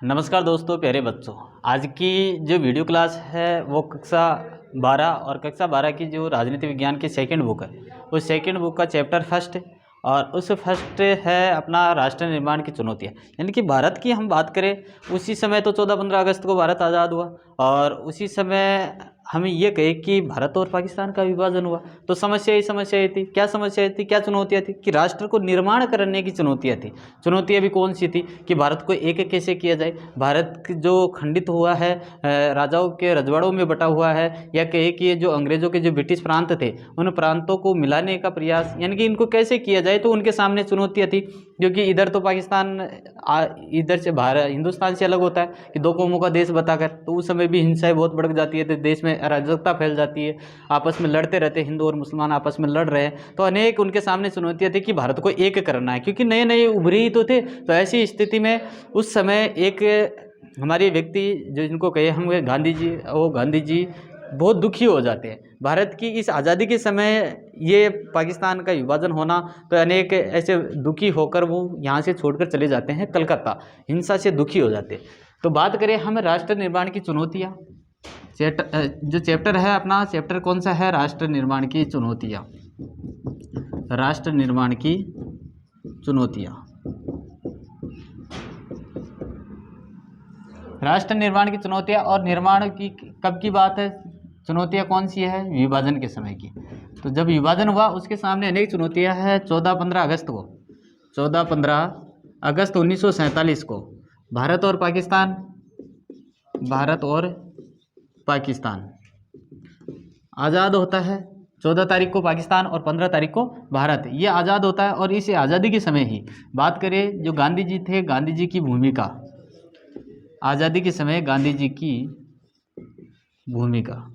नमस्कार दोस्तों, प्यारे बच्चों। आज की जो वीडियो क्लास है वो कक्षा 12 और कक्षा 12 की जो राजनीति विज्ञान की सेकंड बुक है, उस सेकंड बुक का चैप्टर फर्स्ट और उस फर्स्ट है अपना राष्ट्र निर्माण की चुनौतियाँ। यानी कि भारत की हम बात करें, उसी समय तो 14-15 अगस्त को भारत आज़ाद हुआ और उसी समय हम ये कहें कि भारत और पाकिस्तान का विभाजन हुआ। तो समस्या ही थी। क्या समस्या थी, क्या चुनौतियाँ थी कि राष्ट्र को निर्माण करने की चुनौतियाँ थी। चुनौतियाँ भी कौन सी थी कि भारत को एक कैसे किया जाए। भारत जो खंडित हुआ है, राजाओं के रजवाड़ों में बटा हुआ है, या कहे कि जो अंग्रेज़ों के जो ब्रिटिश प्रांत थे उन प्रांतों को मिलाने का प्रयास, यानी कि इनको कैसे किया जाए। तो उनके सामने चुनौतियाँ थी, क्योंकि इधर तो पाकिस्तान इधर से भारत हिंदुस्तान से अलग होता है कि दो कौमों का देश बताकर। तो उस समय भी हिंसाएं बहुत बढ़ जाती है, तो देश में अराजकता फैल जाती है, आपस में लड़ते रहते, हिंदू और मुसलमान आपस में लड़ रहे हैं। तो अनेक उनके सामने चुनौतियाँ थी कि भारत को एक करना है, क्योंकि नए नए उभरे ही तो थे। तो ऐसी स्थिति में उस समय एक हमारे व्यक्ति जो जिनको कहे हम गांधी जी, वो गांधी जी बहुत दुखी हो जाते हैं। भारत की इस आज़ादी के समय ये पाकिस्तान का विभाजन होना, तो अनेक ऐसे दुखी होकर वो यहाँ से छोड़कर चले जाते हैं कलकत्ता, हिंसा से दुखी हो जाते हैं। तो बात करें हम राष्ट्र निर्माण की चुनौतियाँ, जो चैप्टर है अपना, चैप्टर कौन सा है? राष्ट्र निर्माण की चुनौतियाँ। राष्ट्र निर्माण की चुनौतियाँ। राष्ट्र निर्माण की चुनौतियाँ और निर्माण की कब की बात है? चुनौतियाँ कौन सी है? विभाजन के समय की। तो जब विभाजन हुआ उसके सामने अनेक चुनौतियाँ हैं। 14-15 अगस्त को, 14-15 अगस्त 1947 को भारत और पाकिस्तान आज़ाद होता है। 14 तारीख को पाकिस्तान और 15 तारीख को भारत ये आज़ाद होता है। और इस आज़ादी के समय ही बात करें, जो गांधी जी थे, गांधी जी की भूमिका, आज़ादी के समय गांधी जी की भूमिका,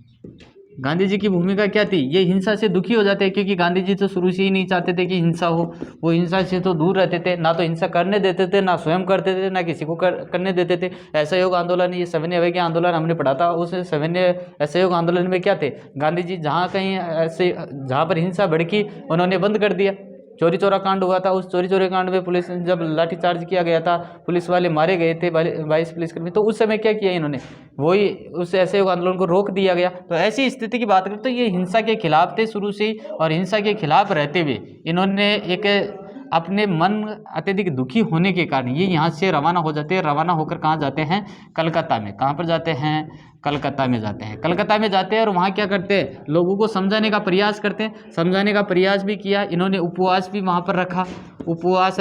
गांधी जी की भूमिका क्या थी? ये हिंसा से दुखी हो जाते हैं, क्योंकि गांधी जी तो शुरू से ही नहीं चाहते थे कि हिंसा हो। वो हिंसा से तो दूर रहते थे, ना तो हिंसा करने देते थे, ना स्वयं करते थे, ना किसी को करने देते थे। असहयोग आंदोलन, ये सविनय अवज्ञा के आंदोलन हमने पढ़ा था। उस सविनय असहयोग आंदोलन में क्या थे? गांधी जी जहाँ कहीं ऐसे जहाँ पर हिंसा भड़की उन्होंने बंद कर दिया। चोरी चोरा कांड हुआ था, उस चोरी चोरी कांड में पुलिस जब लाठीचार्ज किया गया था, पुलिस वाले मारे गए थे 22 पुलिसकर्मी। तो उस समय क्या किया इन्होंने? वही उस ऐसे आंदोलन को रोक दिया गया। तो ऐसी स्थिति की बात करें तो ये हिंसा के खिलाफ थे शुरू से ही, और हिंसा के खिलाफ रहते हुए इन्होंने एक अपने मन अत्यधिक दुखी होने के कारण ये यहाँ से रवाना हो जाते हैं। रवाना होकर कहाँ जाते हैं? कलकत्ता में। कहाँ पर जाते हैं? कलकत्ता में जाते हैं। कलकत्ता में जाते हैं और वहाँ क्या करते हैं? लोगों को समझाने का प्रयास करते हैं। समझाने का प्रयास भी किया इन्होंने, उपवास भी वहाँ पर रखा। उपवास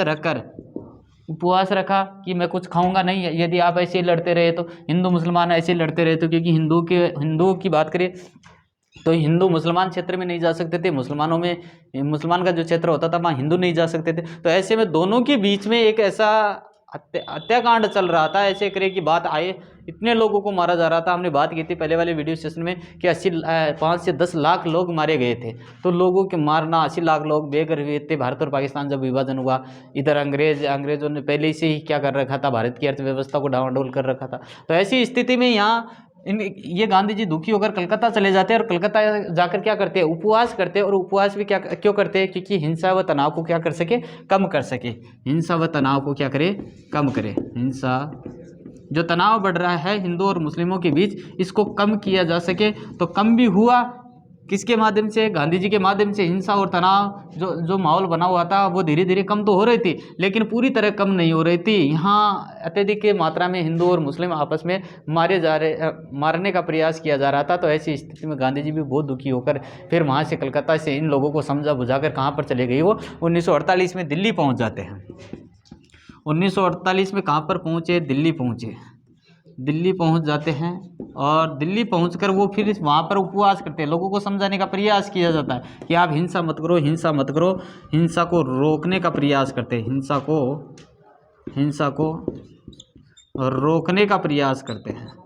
रखा कि मैं कुछ खाऊंगा नहीं, यदि आप ऐसे ही लड़ते रहे तो, हिंदू मुसलमान ऐसे ही लड़ते रहे तो। क्योंकि हिंदुओं की बात करें तो हिंदू मुसलमान क्षेत्र में नहीं जा सकते थे, मुसलमान का जो क्षेत्र होता था वहाँ हिंदू नहीं जा सकते थे। तो ऐसे में दोनों के बीच में एक ऐसा हत्याकांड चल रहा था। ऐसे करे कि बात आए, इतने लोगों को मारा जा रहा था। हमने बात की थी पहले वाले वीडियो सेशन में कि 5 से 10 लाख लोग मारे गए थे। तो लोगों के मारना, 80 लाख लोग बेघर हुए थे। भारत और पाकिस्तान जब विभाजन हुआ, इधर अंग्रेजों ने पहले से ही क्या कर रखा था? भारत की अर्थव्यवस्था को डावाडोल कर रखा था। तो ऐसी स्थिति में यहाँ ये गांधी जी दुखी होकर कलकत्ता चले जाते हैं, और कलकत्ता जाकर क्या करते हैं? उपवास करते हैं। और उपवास भी क्यों करते हैं? क्योंकि हिंसा व तनाव को क्या कर सके? कम कर सके। हिंसा व तनाव को क्या करे? कम करे। हिंसा, जो तनाव बढ़ रहा है हिंदू और मुस्लिमों के बीच, इसको कम किया जा सके। तो कम भी हुआ किसके माध्यम से? गांधी जी के माध्यम से। हिंसा और तनाव जो माहौल बना हुआ था वो धीरे धीरे कम तो हो रही थी, लेकिन पूरी तरह कम नहीं हो रही थी। यहाँ अत्यधिक मात्रा में हिंदू और मुस्लिम आपस में मारने का प्रयास किया जा रहा था। तो ऐसी स्थिति में गांधी जी भी बहुत दुखी होकर फिर वहाँ से कलकत्ता से इन लोगों को समझा बुझाकर कहाँ पर चले गए? वो 1948 में दिल्ली पहुँच जाते हैं। 1948 में कहाँ पर पहुँचे? दिल्ली पहुँच जाते हैं। और दिल्ली पहुंचकर वो फिर वहाँ पर उपवास करते हैं। लोगों को समझाने का प्रयास किया जाता है कि आप हिंसा मत करो, हिंसा मत करो। हिंसा को रोकने का प्रयास करते हैं। हिंसा को रोकने का प्रयास करते हैं।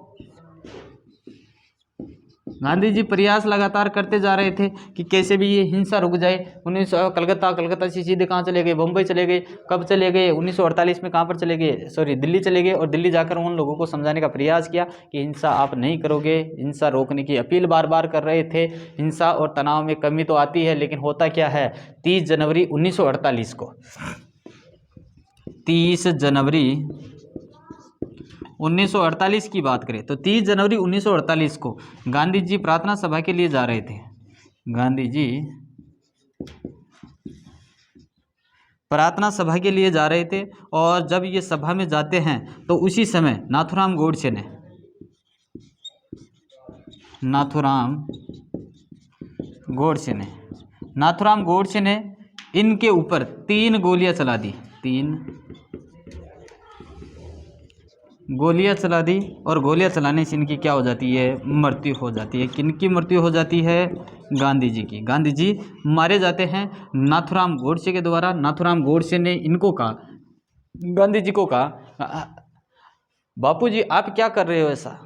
गांधी जी प्रयास लगातार करते जा रहे थे कि कैसे भी ये हिंसा रुक जाए। कलकत्ता से सीधे कहाँ चले गए? बम्बई चले गए। कब चले गए? 1948 में कहाँ पर चले गए? दिल्ली चले गए। और दिल्ली जाकर उन लोगों को समझाने का प्रयास किया कि हिंसा आप नहीं करोगे। हिंसा रोकने की अपील बार बार कर रहे थे। हिंसा और तनाव में कमी तो आती है, लेकिन होता क्या है? 30 जनवरी 1948 को, 30 जनवरी 1948 की बात करें तो 30 जनवरी 1948 को गांधी जी प्रार्थना सभा के लिए जा रहे थे। गांधी जी प्रार्थना सभा के लिए जा रहे थे और जब ये सभा में जाते हैं तो उसी समय नाथूराम गोडसे ने इनके ऊपर 3 गोलियां चला दी। 3 गोलियां चला दी और गोलियां चलाने से इनकी क्या हो जाती है, मृत्यु हो जाती है। किनकी मृत्यु हो जाती है? गांधी जी की। गांधी जी मारे जाते हैं नाथूराम गोडसे के द्वारा। नाथूराम गोडसे ने इनको कहा, गांधी जी को कहा, बापू जी आप क्या कर रहे हो ऐसा,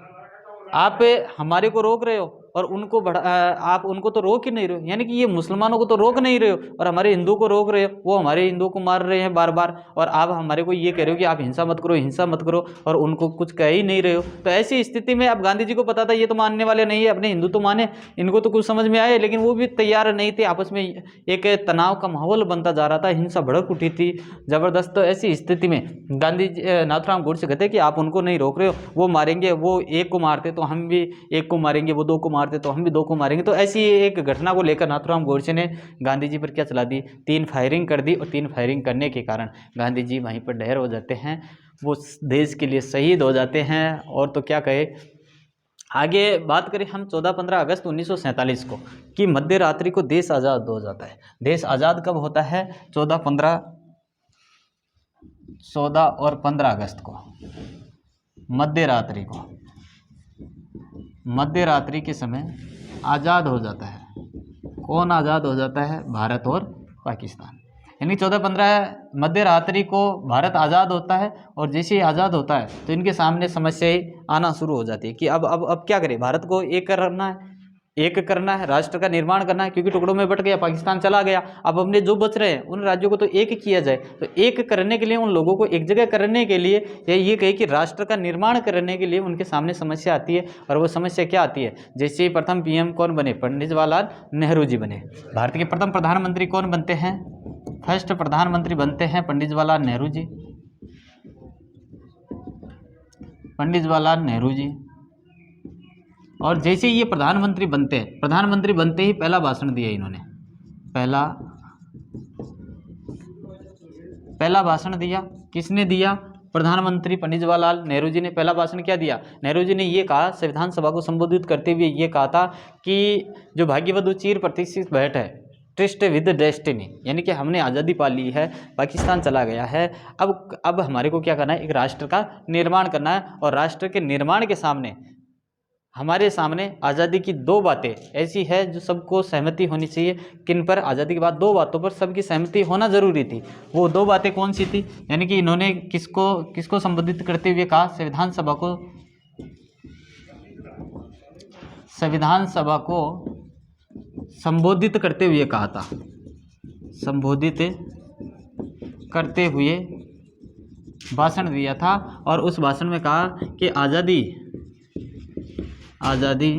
आप हमारे को रोक रहे हो और उनको आप उनको तो रोक ही नहीं रहे हो, यानी कि ये मुसलमानों को तो रोक नहीं रहे हो और हमारे हिंदुओं को रोक रहे हो। वो हमारे हिंदुओं को मार रहे हैं बार बार और आप हमारे को ये कह रहे हो कि आप हिंसा मत करो और उनको कुछ कह ही नहीं रहे हो। तो ऐसी स्थिति में अब गांधी जी को पता था ये तो मानने वाले नहीं है, अपने हिंदू तो माने, इनको तो कुछ समझ में आए, लेकिन वो भी तैयार नहीं थे। आपस में एक तनाव का माहौल बनता जा रहा था, हिंसा भड़क उठी थी ज़बरदस्त। तो ऐसी स्थिति में गांधी नाथूराम गोडसे कहते कि आप उनको नहीं रोक रहे हो, वो मारेंगे, वो एक को मारते तो हम भी एक को मारेंगे, वो 2 को मारते तो हम भी 2 को मारेंगे। तो ऐसी एक घटना को लेकर नाथूराम गोडसे ने गांधी जी पर क्या चला दी, 3 फायरिंग कर दी और 3 फायरिंग करने के कारण गांधी जी वहीं पर ढेर हो जाते हैं, वो देश के लिए शहीद हो जाते हैं। और तो क्या कहे, आगे बात करें हम 14-15 अगस्त 1947 को कि मध्य रात्रि को देश आज़ाद हो जाता है। देश आज़ाद कब होता है? 14 और 15 अगस्त को मध्य रात्रि के समय आज़ाद हो जाता है। कौन आज़ाद हो जाता है? भारत और पाकिस्तान। यानी 14-15 मध्य रात्रि को भारत आज़ाद होता है और जैसे ही आज़ाद होता है तो इनके सामने समस्याएं आना शुरू हो जाती है कि अब क्या करें, भारत को एक करना है, राष्ट्र का निर्माण करना है, क्योंकि टुकड़ों में बट गया, पाकिस्तान चला गया। अब अपने जो बच रहे हैं उन राज्यों को तो एक किया जाए। तो एक करने के लिए, उन लोगों को एक जगह करने के लिए, या ये कहे कि राष्ट्र का निर्माण करने के लिए उनके सामने समस्या आती है। और वो समस्या क्या आती है? जैसे ही प्रथम PM कौन बने? पंडित जवाहरलाल नेहरू जी बने। भारत के प्रथम प्रधानमंत्री कौन बनते हैं? फर्स्ट प्रधानमंत्री बनते हैं पंडित जवाहरलाल नेहरू जी। और जैसे ही ये प्रधानमंत्री बनते ही पहला भाषण दिया इन्होंने। पहला भाषण दिया, किसने दिया? प्रधानमंत्री पंडित जवाहरलाल नेहरू जी ने पहला भाषण क्या दिया? नेहरू जी ने ये कहा, संविधान सभा को संबोधित करते हुए ये कहा था कि जो भाग्यवधु चिर प्रतीक्षित भेंट है, ट्रस्ट विद डेस्टिनी, यानी कि हमने आज़ादी पा ली है, पाकिस्तान चला गया है, अब हमारे को क्या करना है? एक राष्ट्र का निर्माण करना है। और राष्ट्र के निर्माण के सामने हमारे सामने आज़ादी की 2 बातें ऐसी है जो सबको सहमति होनी चाहिए। किन पर? आज़ादी के बाद 2 बातों पर सबकी सहमति होना ज़रूरी थी। वो 2 बातें कौन सी थी? यानी कि इन्होंने किसको संबोधित करते हुए कहा? संविधान सभा को संबोधित करते हुए कहा था। संबोधित करते हुए भाषण दिया था और उस भाषण में कहा कि आज़ादी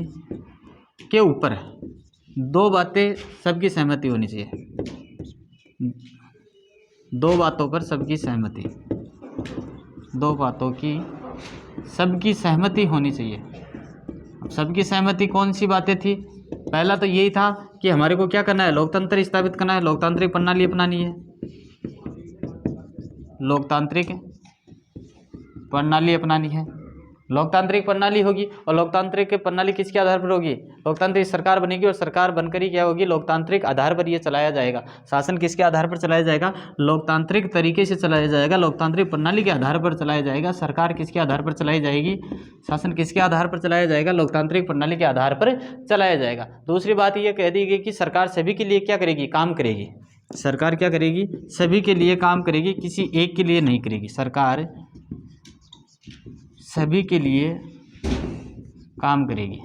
के ऊपर 2 बातें सबकी सहमति होनी चाहिए। 2 बातों पर सबकी सहमति, 2 बातों की सबकी सहमति होनी चाहिए। अब सबकी सहमति कौन सी बातें थी? पहला तो यही था कि हमारे को क्या करना है? लोकतंत्र स्थापित करना है, लोकतांत्रिक प्रणाली अपनानी है, लोकतांत्रिक प्रणाली अपनानी है। लोकतांत्रिक प्रणाली होगी और लोकतांत्रिक प्रणाली किसके आधार पर होगी? लोकतांत्रिक सरकार बनेगी और सरकार बनकर ही क्या होगी? लोकतांत्रिक आधार पर ये चलाया जाएगा। शासन किसके आधार पर चलाया जाएगा? लोकतांत्रिक तरीके से चलाया जाएगा, लोकतांत्रिक प्रणाली के आधार पर चलाया जाएगा। सरकार किसके आधार पर चलाई जाएगी? शासन किसके आधार पर चलाया जाएगा? लोकतांत्रिक प्रणाली के आधार पर चलाया जाएगा। दूसरी बात ये कह दी गई कि सरकार सभी के लिए क्या करेगी? काम करेगी। सरकार क्या करेगी? सभी के लिए काम करेगी, किसी एक के लिए नहीं करेगी। सरकार सभी के लिए काम करेगी।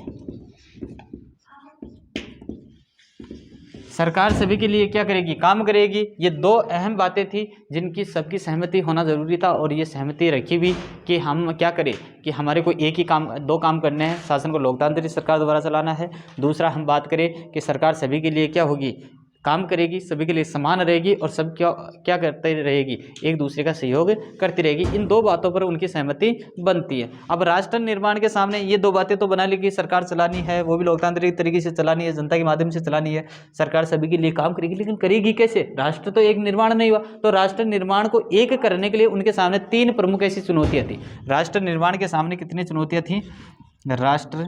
सरकार सभी के लिए क्या करेगी? काम करेगी। ये 2 अहम बातें थी जिनकी सबकी सहमति होना ज़रूरी था और ये सहमति रखी भी कि हम क्या करें कि हमारे को एक ही काम, 2 काम करने हैं। शासन को लोकतांत्रिक सरकार द्वारा चलाना है। दूसरा हम बात करें कि सरकार सभी के लिए क्या होगी? काम करेगी, सभी के लिए समान रहेगी और सब क्या क्या करते रहेगी, एक दूसरे का सहयोग करती रहेगी। इन दो बातों पर उनकी सहमति बनती है। अब राष्ट्र निर्माण के सामने ये दो बातें तो बना ली कि सरकार चलानी है, वो भी लोकतांत्रिक तरीके से चलानी है, जनता के माध्यम से चलानी है, सरकार सभी के लिए काम करेगी, लेकिन करेगी कैसे? राष्ट्र तो एक निर्माण नहीं हुआ। तो राष्ट्र निर्माण को एक करने के लिए उनके सामने तीन प्रमुख ऐसी चुनौतियाँ थी। राष्ट्र निर्माण के सामने कितनी चुनौतियाँ थी? राष्ट्र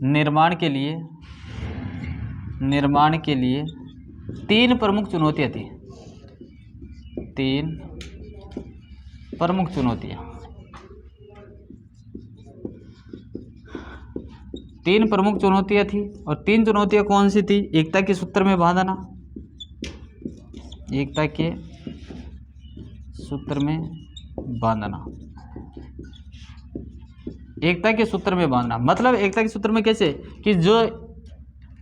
निर्माण के लिए तीन प्रमुख चुनौतियाँ थी। तीन प्रमुख चुनौतियाँ, तीन प्रमुख चुनौतियाँ थी। और तीन चुनौतियाँ कौन सी थी? एकता के सूत्र में बांधना, एकता के सूत्र में बांधना, एकता के सूत्र में बांधना मतलब एकता के सूत्र में कैसे कि जो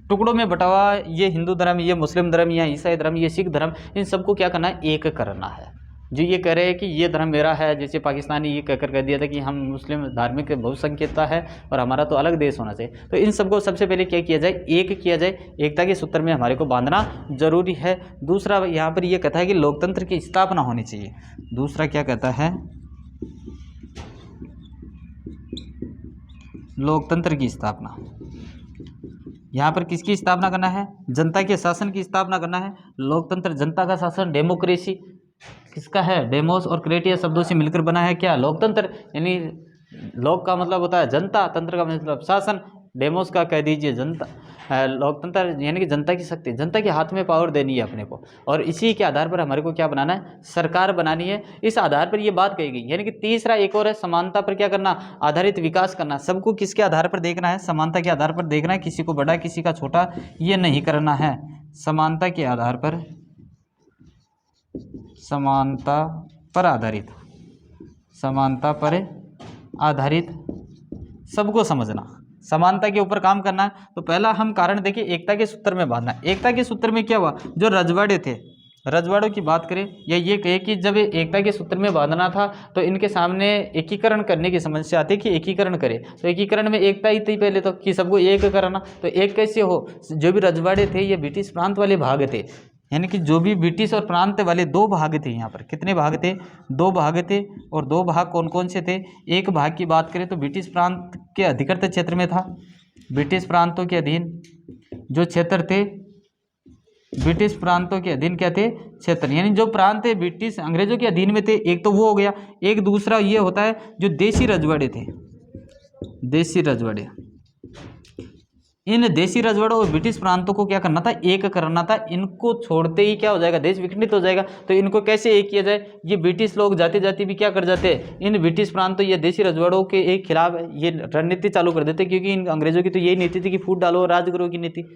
टुकड़ों में बटा हुआ ये हिंदू धर्म, ये मुस्लिम धर्म, या ईसाई धर्म, ये सिख धर्म, इन सबको क्या करना है? एक करना है। जो ये कह रहे हैं कि ये धर्म मेरा है, जैसे पाकिस्तानी ये कहकर कह दिया था कि हम मुस्लिम धार्मिक बहुसंख्यता है और हमारा तो अलग देश होना चाहिए। तो इन सबको सबसे पहले क्या किया जाए? एक किया जाए, एकता के सूत्र में हमारे को बांधना जरूरी है। दूसरा यहाँ पर ये कहता है कि लोकतंत्र की स्थापना होनी चाहिए। दूसरा क्या कहता है? लोकतंत्र की स्थापना। यहाँ पर किसकी स्थापना करना है? जनता के शासन की स्थापना करना है। लोकतंत्र जनता का शासन, डेमोक्रेसी किसका है? डेमोस और क्रेटिया शब्दों से मिलकर बना है क्या? लोकतंत्र। यानी लोक का मतलब होता है जनता, तंत्र का मतलब शासन, डेमोस का कह दीजिए जनता, लोकतंत्र यानी कि जनता की शक्ति, जनता के हाथ में पावर देनी है अपने को। और इसी के आधार पर हमारे को क्या बनाना है? सरकार बनानी है। इस आधार पर ये बात कही गई। यानी कि तीसरा एक और है, समानता पर क्या करना? आधारित विकास करना। सबको किसके आधार पर देखना है? समानता के आधार पर देखना है। किसी को बड़ा किसी का छोटा ये नहीं करना है। समानता के आधार पर, समानता पर आधारित, समानता पर आधारित सबको समझना, समानता के ऊपर काम करना है। तो पहला हम कारण देखिए, एकता के सूत्र में बांधना। एकता के सूत्र में क्या हुआ? जो रजवाड़े थे, रजवाड़ों की बात करें या ये कहे कि जब एकता के सूत्र में बांधना था तो इनके सामने एकीकरण करने की समस्या आती कि एकीकरण करें। तो एकीकरण में एकता ही थी पहले तो कि सबको एक करना। तो एक कैसे हो? जो भी रजवाड़े थे ये ब्रिटिश प्रांत वाले भाग थे, यानी कि जो भी ब्रिटिश और प्रांत वाले दो भाग थे। यहाँ पर कितने भाग थे? दो भाग थे। और दो भाग कौन कौन से थे? एक भाग की बात करें तो ब्रिटिश प्रांत के अधिकृत क्षेत्र में था। ब्रिटिश प्रांतों के अधीन जो क्षेत्र थे, ब्रिटिश प्रांतों के अधीन क्या थे? क्षेत्र, यानी जो प्रांत थे ब्रिटिश अंग्रेजों के अधीन में थे। एक तो वो हो गया। एक दूसरा ये होता है जो देशी रजवाड़े थे, देशी रजवाड़े। इन देशी रजवाड़ों और ब्रिटिश प्रांतों को क्या करना था? एक करना था। इनको छोड़ते ही क्या हो जाएगा? देश विखंडित हो जाएगा। तो इनको कैसे एक किया जाए? ये ब्रिटिश लोग जाते जाते भी क्या कर जाते हैं? इन ब्रिटिश प्रांतों या देशी रजवाड़ों के एक खिलाफ ये रणनीति चालू कर देते, क्योंकि इन अंग्रेजों की तो यही नीति थी कि फूट डालो राज करो की नीति,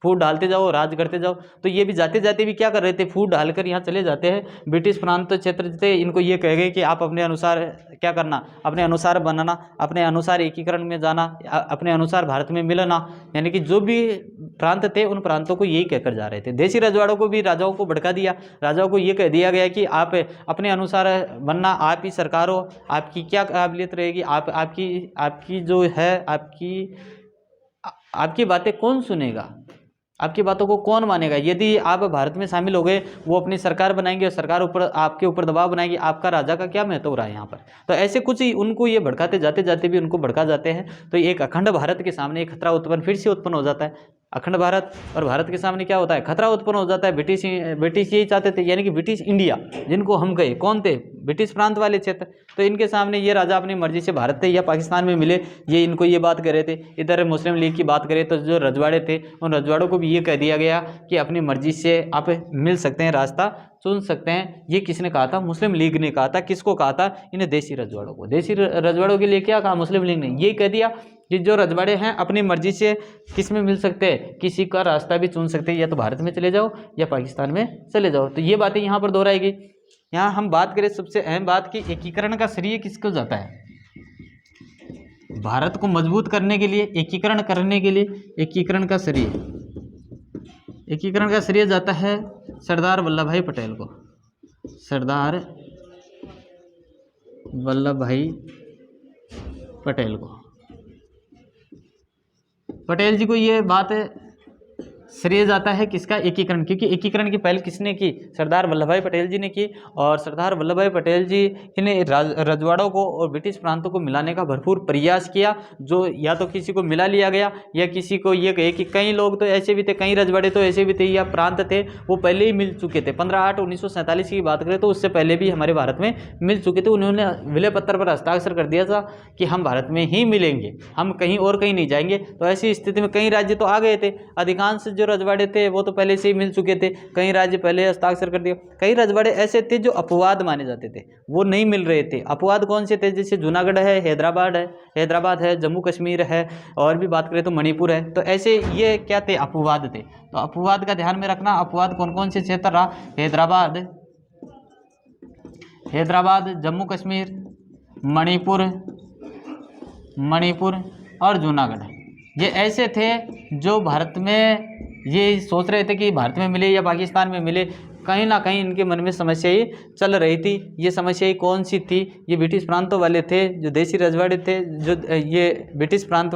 फूट डालते जाओ राज करते जाओ। तो ये भी जाते जाते भी क्या कर रहे थे? फूट डालकर यहाँ चले जाते हैं। ब्रिटिश प्रांत क्षेत्र थे, इनको ये कह गए कि आप अपने अनुसार क्या करना? अपने अनुसार बनना, अपने अनुसार एकीकरण में जाना, अपने अनुसार भारत में मिलना। यानी कि जो भी प्रांत थे उन प्रांतों को यही कहकर जा रहे थे। देशी रजवाड़ों को भी राजाओं को भड़का दिया। राजाओं को ये कह दिया गया कि आप अपने अनुसार बनना, आप ही सरकार हो, आपकी क्या काबिलियत रहेगी, आपकी जो है आपकी बातें कौन सुनेगा, आपकी बातों को कौन मानेगा? यदि आप भारत में शामिल हो गए, वो अपनी सरकार बनाएंगे और सरकार ऊपर आपके ऊपर दबाव बनाएगी, आपका राजा का क्या महत्व हो रहा है यहाँ पर? तो ऐसे कुछ ही उनको ये भड़काते जाते जाते भी उनको भड़का जाते हैं। तो एक अखंड भारत के सामने एक खतरा उत्पन्न फिर से उत्पन्न हो जाता है। अखंड भारत और भारत के सामने क्या होता है? खतरा उत्पन्न हो जाता है। ब्रिटिश यही चाहते थे, यानी कि ब्रिटिश इंडिया जिनको हम कहे, कौन थे? ब्रिटिश प्रांत वाले क्षेत्र। तो इनके सामने ये राजा अपनी मर्जी से भारत थे या पाकिस्तान में मिले, ये इनको ये बात कर रहे थे। इधर मुस्लिम लीग की बात करें तो जो रजवाड़े थे उन रजवाड़ों को भी ये कह दिया गया कि अपनी मर्जी से आप मिल सकते हैं, रास्ता चुन सकते हैं। ये किसने कहा था? मुस्लिम लीग ने कहा था। किसको कहा था? इन्हें देशी रजवाड़ों को। देशी रजवाड़ों के लिए क्या कहा मुस्लिम लीग ने? ये कह दिया कि जो रजवाड़े हैं अपनी मर्जी से किस में मिल सकते हैं, किसी का रास्ता भी चुन सकते हैं, या तो भारत में चले जाओ या पाकिस्तान में चले जाओ। तो ये बातें यहाँ पर दोहराएगी। यहाँ हम बात करें सबसे अहम बात कि एकीकरण का श्रेय किसको जाता है? भारत को मजबूत करने के लिए, एकीकरण करने के लिए एकीकरण का श्रेय जाता है सरदार वल्लभ भाई पटेल को। सरदार वल्लभ भाई पटेल को, पटेल जी को ये बात श्रेय जाता है किसका? एकीकरण, क्योंकि एकीकरण की पहल किसने की? सरदार वल्लभ भाई पटेल जी ने की। और सरदार वल्लभ भाई पटेल जी ने रजवाड़ों को और ब्रिटिश प्रांतों को मिलाने का भरपूर प्रयास किया, जो या तो किसी को मिला लिया गया या किसी को ये कहे कि कई लोग तो ऐसे भी थे, कई रजवाड़े तो ऐसे भी थे या प्रांत थे वो पहले ही मिल चुके थे। 15/8/1947 की बात करें तो उससे पहले भी हमारे भारत में मिल चुके थे। उन्होंने विलय पत्र पर हस्ताक्षर कर दिया था कि हम भारत में ही मिलेंगे, हम कहीं और कहीं नहीं जाएंगे। तो ऐसी स्थिति में कई राज्य तो आ गए थे, अधिकांश जो रजवाड़े थे वो तो पहले से ही मिल चुके थे, कई राज्य पहले हस्ताक्षर कर दिए। कई रजवाड़े ऐसे थे जो अपवाद माने जाते थे, वो नहीं मिल रहे थे। अपवाद कौन से थे? जैसे जूनागढ़ है, हैदराबाद है, जम्मू कश्मीर है, और भी बात करें तो मणिपुर है। तो ऐसे ये क्या थे? अपवाद थे। तो अपवाद का ध्यान में रखना। अपवाद कौन कौन से क्षेत्र रहा? हैदराबाद, जम्मू कश्मीर, मणिपुर और जूनागढ़। ये ऐसे थे जो भारत में ये सोच रहे थे कि भारत में मिले या पाकिस्तान में मिले, कहीं ना कहीं इनके मन में समस्या ही चल रही थी। ये समस्या ही कौन सी थी? ये ब्रिटिश प्रांतों वाले थे, जो देसी रजवाड़े थे, जो ये ब्रिटिश प्रांत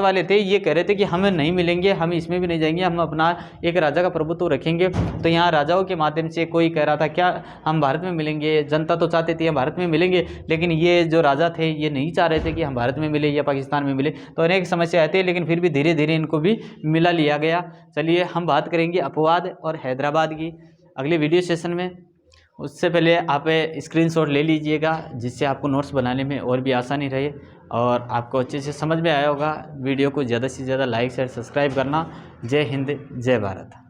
वाले थे। ये कह रहे थे कि हमें नहीं मिलेंगे, हम इसमें भी नहीं जाएंगे, हम अपना एक राजा का प्रभुत्व रखेंगे। तो यहाँ राजाओं के माध्यम से कोई कह रहा था क्या हम भारत में मिलेंगे, जनता तो चाहती थी हम भारत में मिलेंगे, लेकिन ये जो राजा थे ये नहीं चाह रहे थे कि हम भारत में मिले या पाकिस्तान में मिले। तो अनेक समस्या आती है, लेकिन फिर भी धीरे धीरे इनको भी मिला लिया गया। चलिए हम बात करेंगे अपवाद और हैदराबाद की अगले वीडियो सेशन में। उससे पहले आप स्क्रीनशॉट ले लीजिएगा, जिससे आपको नोट्स बनाने में और भी आसानी रहे और आपको अच्छे से समझ में आया होगा। वीडियो को ज़्यादा से ज़्यादा लाइक शेयर सब्सक्राइब करना। जय हिंद, जय भारत।